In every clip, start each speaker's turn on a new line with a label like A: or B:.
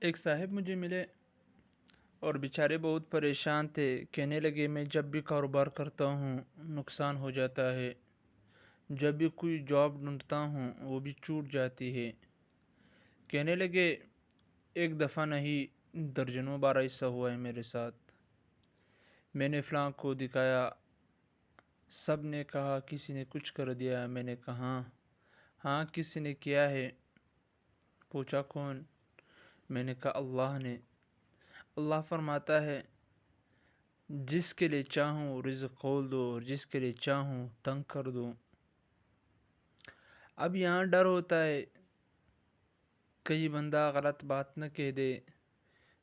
A: ایک صاحب مجھے ملے اور بیچارے بہت پریشان تھے۔ کہنے لگے میں جب بھی کاروبار کرتا ہوں نقصان ہو جاتا ہے، جب بھی کوئی جاب ڈھونڈتا ہوں وہ بھی چھوٹ جاتی ہے۔ کہنے لگے ایک دفعہ نہیں درجنوں بار ایسا ہوا ہے میرے ساتھ۔ میں نے فلاں کو دکھایا، سب نے کہا کسی نے کچھ کر دیا۔ میں نے کہا ہاں کسی نے کیا ہے؟ پوچھا کون؟ میں نے کہا اللہ نے۔ اللہ فرماتا ہے جس کے لیے چاہوں رزق کھول دو اور جس کے لیے چاہوں تنگ کر دو۔ اب یہاں ڈر ہوتا ہے کئی بندہ غلط بات نہ کہہ دے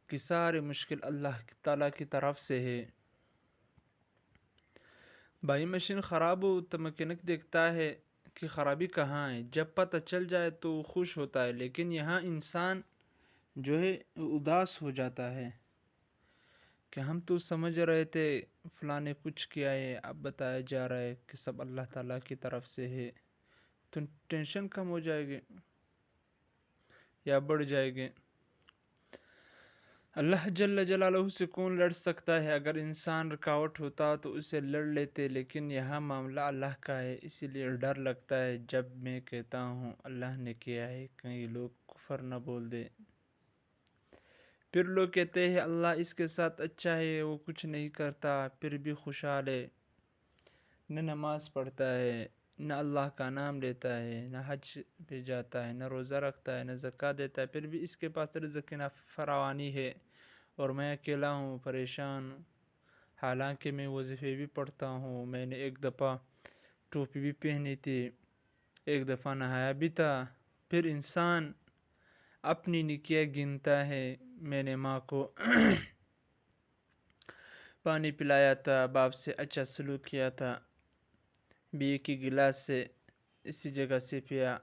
A: کہ سارے مشکل اللہ تعالیٰ کی طرف سے ہے۔ بھائی مشین خراب ہو تو مکینک دیکھتا ہے کہ خرابی کہاں ہے، جب پتہ چل جائے تو وہ خوش ہوتا ہے، لیکن یہاں انسان جو ہے اداس ہو جاتا ہے کہ ہم تو سمجھ رہے تھے فلاں نے کچھ کیا ہے، اب بتایا جا رہا ہے کہ سب اللہ تعالیٰ کی طرف سے ہے، تو ٹینشن کم ہو جائے گی یا بڑھ جائے گی۔ اللہ جل جلالہ سے کون لڑ سکتا ہے؟ اگر انسان رکاوٹ ہوتا تو اسے لڑ لیتے، لیکن یہاں معاملہ اللہ کا ہے، اسی لیے ڈر لگتا ہے جب میں کہتا ہوں اللہ نے کیا ہے کہیں لوگ کفر نہ بول دے۔ پھر لوگ کہتے ہیں اللہ اس کے ساتھ اچھا ہے، وہ کچھ نہیں کرتا پھر بھی خوشحال ہے، نہ نماز پڑھتا ہے، نہ اللہ کا نام لیتا ہے، نہ حج پہ جاتا ہے، نہ روزہ رکھتا ہے، نہ زکوٰۃ دیتا ہے، پھر بھی اس کے پاس رزق کی فراوانی ہے اور میں اکیلا ہوں، پریشان ہوں۔ حالانکہ میں وظیفے بھی پڑھتا ہوں، میں نے ایک دفعہ ٹوپی بھی پہنی تھی، ایک دفعہ نہایا بھی تھا۔ پھر انسان اپنی نیکیاں گنتا ہے، میں نے ماں کو پانی پلایا تھا، باپ سے اچھا سلوک کیا تھا، بیوی کی گلاس سے اسی جگہ سے پیا،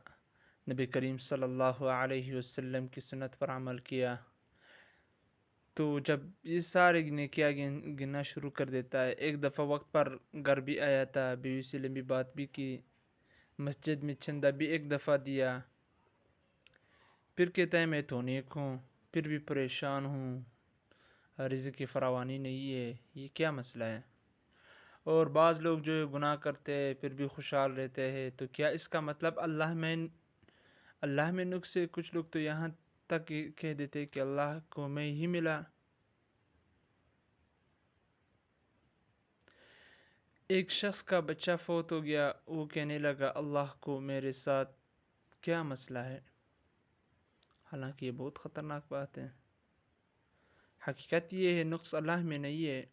A: نبی کریم صلی اللہ علیہ وسلم کی سنت پر عمل کیا۔ تو جب یہ سارے نیکیاں گننا شروع کر دیتا ہے، ایک دفعہ وقت پر گھر بھی آیا تھا، بیوی سے لمبی بات بھی کی، مسجد میں چندہ بھی ایک دفعہ دیا، پھر کہتا ہے میں تو نیک ہوں پھر بھی پریشان ہوں، رزق کی فراوانی نہیں ہے، یہ کیا مسئلہ ہے؟ اور بعض لوگ جو گناہ کرتے ہیں پھر بھی خوشحال رہتے ہیں، تو کیا اس کا مطلب اللہ میں نقص ہے؟ کچھ لوگ تو یہاں تک کہہ دیتے کہ اللہ کو میں ہی ملا۔ ایک شخص کا بچہ فوت ہو گیا، وہ کہنے لگا اللہ کو میرے ساتھ کیا مسئلہ ہے؟ حالانکہ یہ بہت خطرناک بات ہے۔ حقیقت یہ ہے نقص اللہ میں نہیں ہے،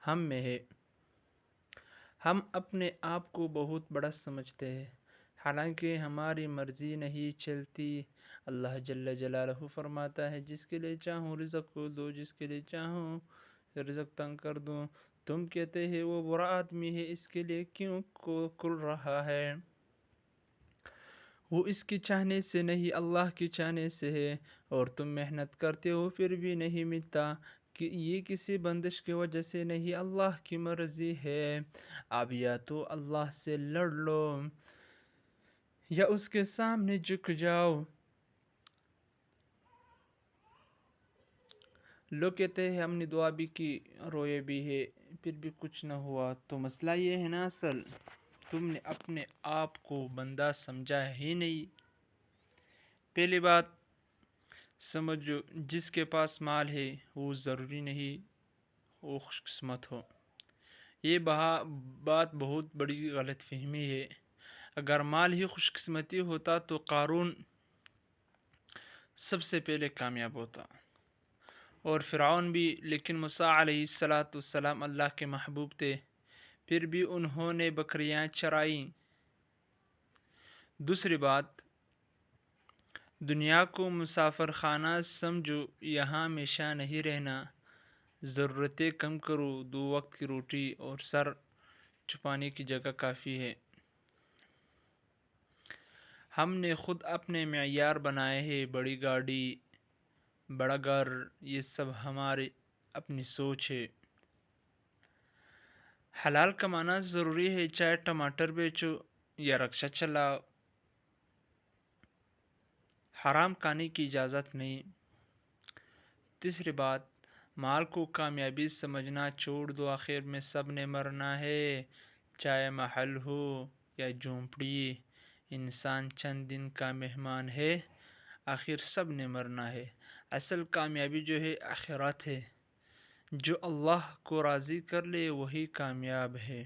A: ہم میں ہے۔ ہم اپنے آپ کو بہت بڑا سمجھتے ہیں، حالانکہ ہماری مرضی نہیں چلتی۔ اللہ جل جلالہ فرماتا ہے جس کے لیے چاہوں رزق کو دو، جس کے لیے چاہوں رزق تنگ کر دوں۔ تم کہتے ہیں وہ برا آدمی ہے، اس کے لیے کیوں کر رہا ہے؟ وہ اس کی چاہنے سے نہیں اللہ کی چاہنے سے ہے، اور تم محنت کرتے ہو پھر بھی نہیں ملتا، کہ یہ کسی بندش کی وجہ سے نہیں، اللہ کی مرضی ہے۔ اب یا تو اللہ سے لڑ لو یا اس کے سامنے جھک جاؤ۔ لوگ کہتے ہیں ہم نے دعا بھی کی، روئے بھی ہے، پھر بھی کچھ نہ ہوا، تو مسئلہ یہ ہے نا اصل تم نے اپنے آپ کو بندہ سمجھا ہی نہیں۔ پہلی بات سمجھو جس کے پاس مال ہے وہ ضروری نہیں وہ خوش قسمت ہو، یہ بات بہت بڑی غلط فہمی ہے۔ اگر مال ہی خوش قسمتی ہوتا تو قارون سب سے پہلے کامیاب ہوتا اور فرعون بھی، لیکن موسیٰ علیہ السلام اللہ کے محبوب تھے، پھر بھی انہوں نے بکریاں چرائیں۔ دوسری بات، دنیا کو مسافر خانہ سمجھو، یہاں ہمیشہ نہیں رہنا، ضرورتیں کم کرو، 2 وقت کی روٹی اور سر چھپانے کی جگہ کافی ہے۔ ہم نے خود اپنے معیار بنائے ہیں، بڑی گاڑی، بڑا گھر، یہ سب ہماری اپنی سوچ ہے۔ حلال کمانا ضروری ہے، چاہے ٹماٹر بیچو یا رکشہ چلاؤ، حرام کھانے کی اجازت نہیں۔ تیسری بات، مال کو کامیابی سمجھنا چھوڑ دو، آخر میں سب نے مرنا ہے، چاہے محل ہو یا جھونپڑی، انسان چند دن کا مہمان ہے، آخر سب نے مرنا ہے۔ اصل کامیابی جو ہے آخرت ہے، جو اللہ کو راضی کر لے وہی کامیاب ہے۔